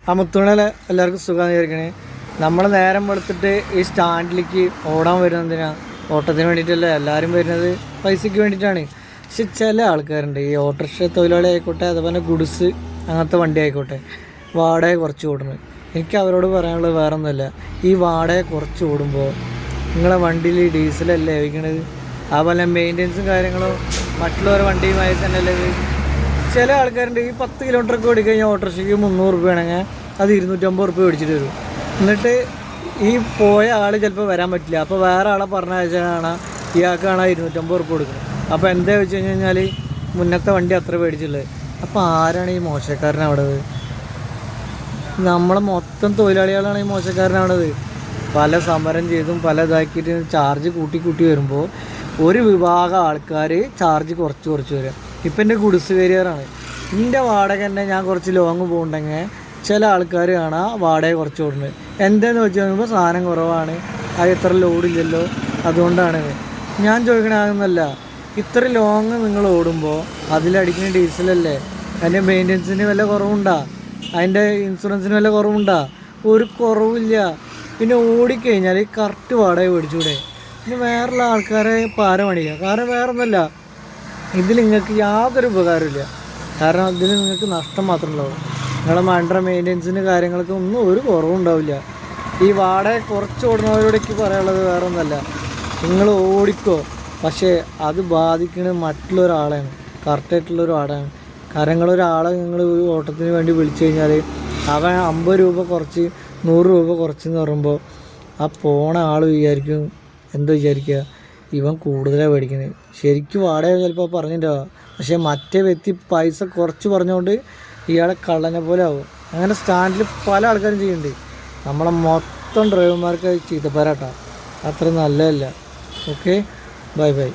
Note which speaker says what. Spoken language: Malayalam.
Speaker 1: ആ മുത്തുണലെ എല്ലാവർക്കും സുഖം വിചാരിക്കണേ. നമ്മൾ നേരം വെളുത്തിട്ട് ഈ സ്റ്റാൻഡിലേക്ക് ഓടാൻ വരുന്നതിനാ, ഓട്ടത്തിന് വേണ്ടിയിട്ടല്ല എല്ലാവരും വരുന്നത്, പൈസയ്ക്ക് വേണ്ടിയിട്ടാണ്. പക്ഷെ ചില ആൾക്കാരുണ്ട്, ഈ ഓട്ടോറിക്ഷ തൊഴിലാളി ആയിക്കോട്ടെ, അതുപോലെ ഗുഡ്സ് അങ്ങനത്തെ വണ്ടി ആയിക്കോട്ടെ, വാടക കുറച്ച് ഓടുന്നത്. എനിക്ക് അവരോട് പറയാനുള്ളത് വേറെ ഒന്നുമില്ല. ഈ വാടക കുറച്ച് ഓടുമ്പോൾ നിങ്ങളെ വണ്ടിയിൽ ഡീസലല്ലേ ഉപയോഗിക്കണത്, അതുപോലെ മെയിൻ്റെനൻസും കാര്യങ്ങളും മറ്റുള്ളവരുടെ വണ്ടിയുമായി തന്നെ അല്ലേ. ചില ആൾക്കാരുണ്ട് ഈ 10 കിലോമീറ്ററൊക്കെ ഓടിക്കഴിഞ്ഞാൽ ഓട്ടോറിക്ഷയ്ക്ക് 300 രൂപ ആണെങ്കിൽ അത് 250 രൂപ മേടിച്ചിട്ട് വരും. എന്നിട്ട് ഈ പോയ ആൾ ചിലപ്പോൾ വരാൻ പറ്റില്ല, അപ്പോൾ വേറെ ആളെ പറഞ്ഞയച്ചാണ് ഇയാൾക്കാണ് 250 രൂപ കൊടുക്കുന്നത്. അപ്പോൾ എന്താ വെച്ച് കഴിഞ്ഞാൽ മുന്നത്തെ വണ്ടി അത്ര മേടിച്ചുള്ളത്. അപ്പോൾ ആരാണ് ഈ മോശക്കാരനാവണത്? നമ്മളെ മൊത്തം തൊഴിലാളികളാണ് ഈ മോശക്കാരനാവണത്. പല സമരം ചെയ്തും പല ഇതാക്കിയിട്ട് ചാർജ് കൂട്ടി വരുമ്പോൾ ഒരു വിഭാഗം ആൾക്കാർ ചാർജ് കുറച്ച് വരും. ഇപ്പം എൻ്റെ ഗുഡ്സ് കാരിയറാണ്, എൻ്റെ വാടക തന്നെ ഞാൻ കുറച്ച് ലോങ് പോകുന്നുണ്ടെങ്കിൽ ചില ആൾക്കാർ കാണാം വാടക കുറച്ച് ഓടുന്നത്. എന്താണെന്ന് വെച്ച് കഴിയുമ്പോൾ സാധനം കുറവാണ്, അത് ഇത്ര ലോഡില്ലല്ലോ, അതുകൊണ്ടാണ്. ഞാൻ ചോദിക്കണമെന്നല്ല, ഇത്ര ലോങ് നിങ്ങൾ ഓടുമ്പോൾ അതിലടിക്കുന്ന ഡീസലല്ലേ, അതിൻ്റെ മെയിൻ്റനൻസിന് വല്ല കുറവുണ്ടോ, അതിൻ്റെ ഇൻഷുറൻസിന് വല്ല കുറവുണ്ടോ? ഒരു കുറവില്ല. പിന്നെ ഓടിക്കഴിഞ്ഞാൽ കറക്റ്റ് വാടക മേടിച്ചൂടെ? പിന്നെ വേറെയുള്ള ആൾക്കാരെ പാര പണിയുക. കാരണം വേറൊന്നുമല്ല, ഇതിൽ നിങ്ങൾക്ക് യാതൊരു ഉപകാരമില്ല. കാരണം ഇതിൽ നിങ്ങൾക്ക് നഷ്ടം മാത്രമേ ഉണ്ടാവും. നിങ്ങളെ മണ്ടർ മെയിൻ്റെനൻസിന് കാര്യങ്ങൾക്ക് ഒന്നും ഒരു കുറവുണ്ടാവില്ല. ഈ വാടക കുറച്ച് ഓടുന്നവരോടേക്ക് പറയാനുള്ളത് വേറെ ഒന്നല്ല, നിങ്ങൾ ഓടിക്കോ, പക്ഷേ അത് ബാധിക്കുന്നത് മറ്റുള്ളൊരാളെയാണ്, കറക്റ്റായിട്ടുള്ളൊരു ആളാണ്. കാരണം നിങ്ങളൊരാളെ നിങ്ങൾ ഓട്ടത്തിന് വേണ്ടി വിളിച്ചു കഴിഞ്ഞാൽ അവൻ 50 രൂപ കുറച്ച് 100 രൂപ കുറച്ചെന്ന് പറയുമ്പോൾ ആ പോണ ആൾ വിചാരിക്കും, എന്താ വിചാരിക്കുക, ഇവൻ കൂടുതലാണ് മേടിക്കുന്നത്. ശരിക്കും വാടക ചിലപ്പോൾ പറഞ്ഞിട്ടുണ്ടാവുക, പക്ഷേ മറ്റേ വ്യക്തി പൈസ കുറച്ച് പറഞ്ഞുകൊണ്ട് ഇയാളെ കള്ളനെ പോലെ ആവും. അങ്ങനെ സ്റ്റാൻഡിൽ പല ആൾക്കാരും ചെയ്യുന്നുണ്ട്. നമ്മളെ മൊത്തം ഡ്രൈവർമാർക്ക് ചീത്തപ്പേരാട്ടാ, അത്ര നല്ലതല്ല. Okay, by.